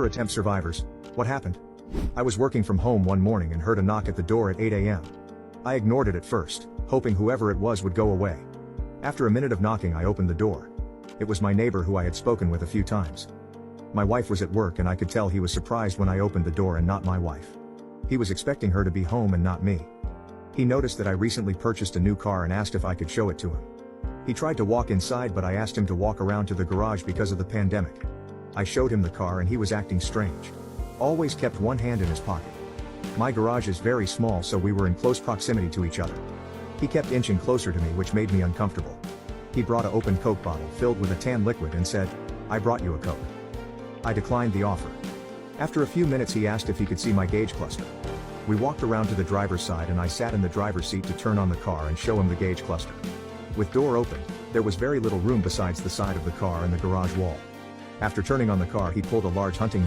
Attempt survivors, what happened? I was working from home one morning and heard a knock at the door at 8 a.m. I ignored it at first, hoping whoever it was would go away. After a minute of knocking, I opened the door. It was my neighbor who I had spoken with a few times. My wife was at work and I could tell he was surprised when I opened the door and not my wife. He was expecting her to be home and not me. He noticed that I recently purchased a new car and asked if I could show it to him. He tried to walk inside, but I asked him to walk around to the garage because of the pandemic. I showed him the car and he was acting strange. Always kept one hand in his pocket. My garage is very small, so we were in close proximity to each other. He kept inching closer to me, which made me uncomfortable. He brought an open Coke bottle filled with a tan liquid and said, "I brought you a Coke." I declined the offer. After a few minutes he asked if he could see my gauge cluster. We walked around to the driver's side and I sat in the driver's seat to turn on the car and show him the gauge cluster. With door open, there was very little room besides the side of the car and the garage wall. After turning on the car, he pulled a large hunting